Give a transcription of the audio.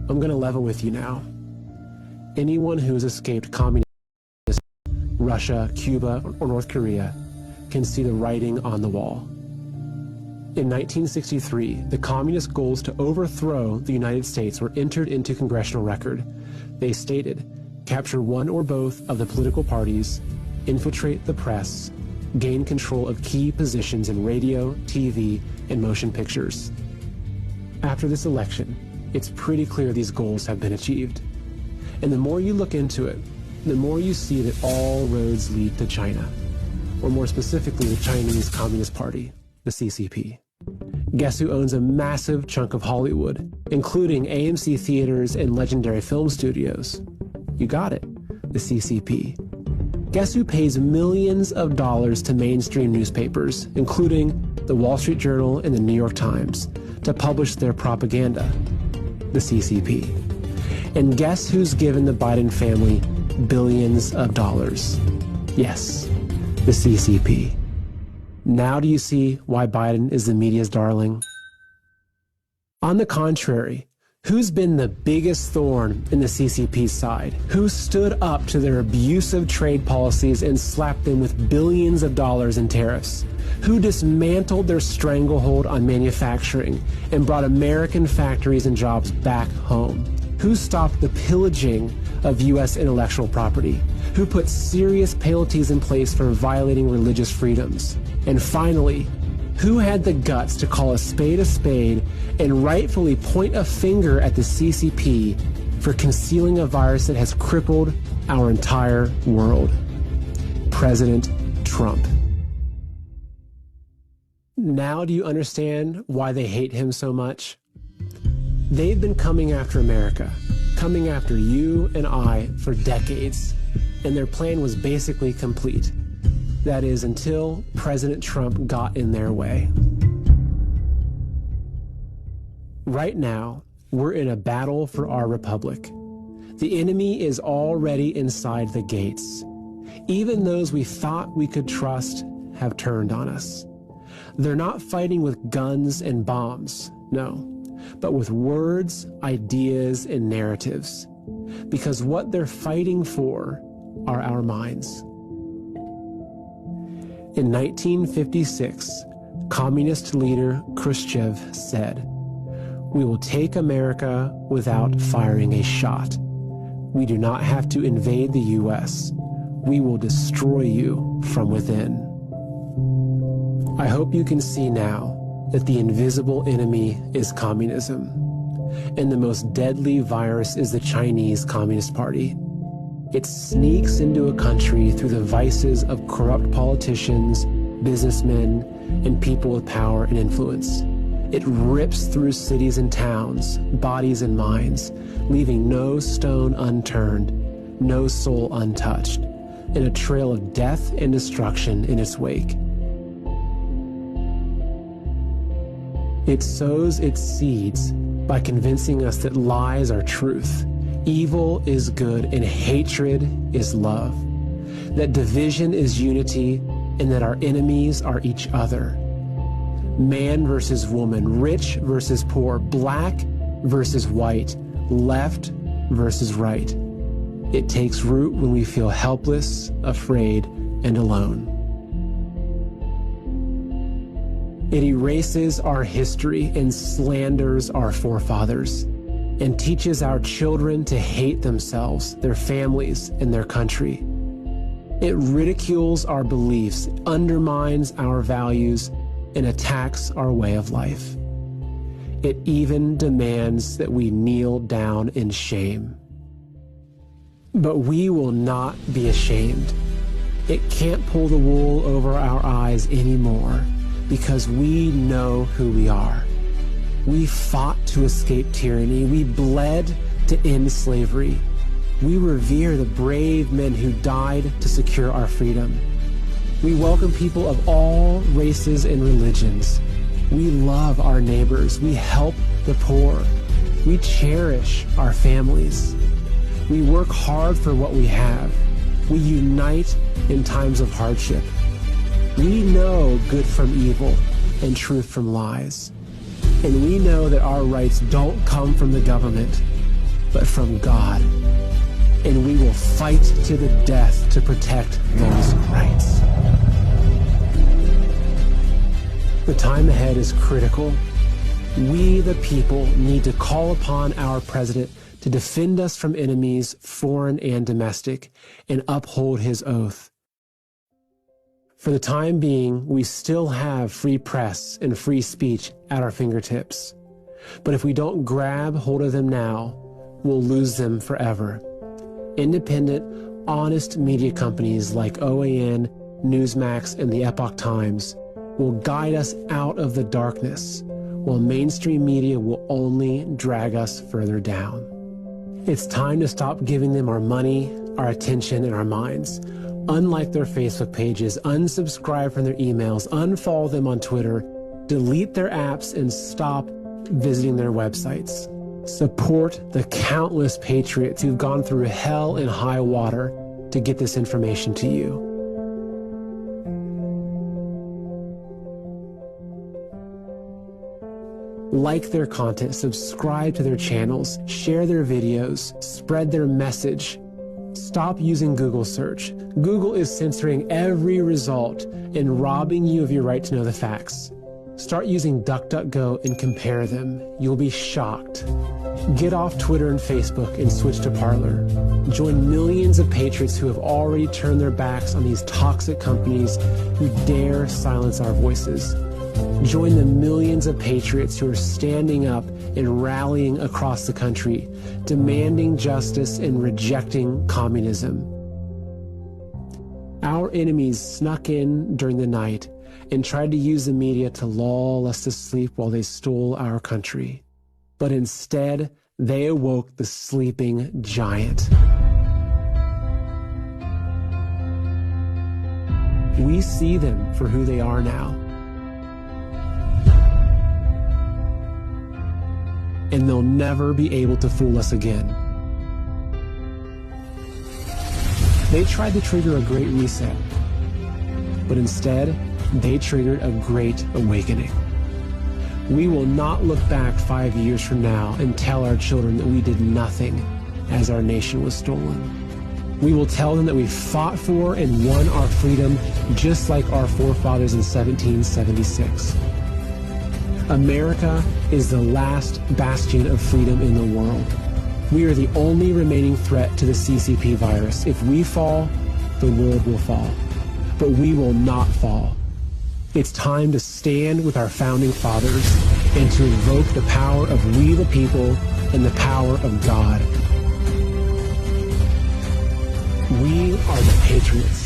I'm going to level with you now. Anyone who has escaped communism, Russia, Cuba, or North Korea can see the writing on the wall. In 1963, the communist goals to overthrow the United States were entered into congressional record. They stated, capture one or both of the political parties, infiltrate the press, gain control of key positions in radio, TV, and motion pictures. After this election, it's pretty clear these goals have been achieved. And the more you look into it, the more you see that all roads lead to China, or more specifically the Chinese Communist Party, the CCP. Guess who owns a massive chunk of Hollywood, including AMC theaters and legendary film studios? You got it, the CCP. Guess who pays millions of dollars to mainstream newspapers, including the Wall Street Journal and the New York Times, to publish their propaganda? The CCP. And guess who's given the Biden family billions of dollars? Yes, the CCP. Now do you see why Biden is the media's darling? On the contrary, who's been the biggest thorn in the CCP's side? Who stood up to their abusive trade policies and slapped them with billions of dollars in tariffs? Who dismantled their stranglehold on manufacturing and brought American factories and jobs back home? Who stopped the pillaging of U.S. intellectual property? Who put serious penalties in place for violating religious freedoms? And finally, who had the guts to call a spade and rightfully point a finger at the CCP for concealing a virus that has crippled our entire world? President Trump. Now do you understand why they hate him so much? They've been coming after America, coming after you and I for decades, and their plan was basically complete. That is, until President Trump got in their way. Right now, we're in a battle for our republic. The enemy is already inside the gates. Even those we thought we could trust have turned on us. They're not fighting with guns and bombs, no, but with words, ideas, and narratives. Because what they're fighting for are our minds. In 1956, communist leader Khrushchev said, "We will take America without firing a shot. We do not have to invade the U.S. We will destroy you from within." I hope you can see now that the invisible enemy is communism, and the most deadly virus is the Chinese Communist Party. It sneaks into a country through the vices of corrupt politicians, businessmen, and people with power and influence. It rips through cities and towns, bodies and minds, leaving no stone unturned, no soul untouched, and a trail of death and destruction in its wake. It sows its seeds by convincing us that lies are truth, evil is good, and hatred is love, that division is unity, and that our enemies are each other. Man versus woman, rich versus poor, black versus white, left versus right. It takes root when we feel helpless, afraid, and alone. It erases our history and slanders our forefathers, and teaches our children to hate themselves, their families, and their country. It ridicules our beliefs, undermines our values, and attacks our way of life. It even demands that we kneel down in shame. But we will not be ashamed. It can't pull the wool over our eyes anymore, because we know who we are. We fought to escape tyranny. We bled to end slavery. We revere the brave men who died to secure our freedom. We welcome people of all races and religions. We love our neighbors. We help the poor. We cherish our families. We work hard for what we have. We unite in times of hardship. We know good from evil and truth from lies. And we know that our rights don't come from the government, but from God. And we will fight to the death to protect those rights. The time ahead is critical. We, the people, need to call upon our president to defend us from enemies, foreign and domestic, and uphold his oath. For the time being, we still have free press and free speech at our fingertips. But if we don't grab hold of them now, we'll lose them forever. Independent, honest media companies like OAN, Newsmax, and the Epoch Times will guide us out of the darkness, while mainstream media will only drag us further down. It's time to stop giving them our money, our attention, and our minds. Unlike their Facebook pages, unsubscribe from their emails, unfollow them on Twitter, delete their apps, and stop visiting their websites. Support the countless patriots who've gone through hell and high water to get this information to you. Like their content, subscribe to their channels, share their videos, spread their message. Stop using Google search. Google is censoring every result and robbing you of your right to know the facts. Start using DuckDuckGo and compare them. You'll be shocked. Get off Twitter and Facebook and switch to Parler. Join millions of patriots who have already turned their backs on these toxic companies who dare silence our voices. Join the millions of patriots who are standing up and rallying across the country, demanding justice and rejecting communism. Our enemies snuck in during the night and tried to use the media to lull us to sleep while they stole our country. But instead, they awoke the sleeping giant. We see them for who they are now. And they'll never be able to fool us again. They tried to trigger a great reset, but instead, they triggered a great awakening. We will not look back 5 years from now and tell our children that we did nothing as our nation was stolen. We will tell them that we fought for and won our freedom just like our forefathers in 1776. America is the last bastion of freedom in the world. We are the only remaining threat to the CCP virus. If we fall, the world will fall. But we will not fall. It's time to stand with our founding fathers and to invoke the power of we the people and the power of God. We are the patriots.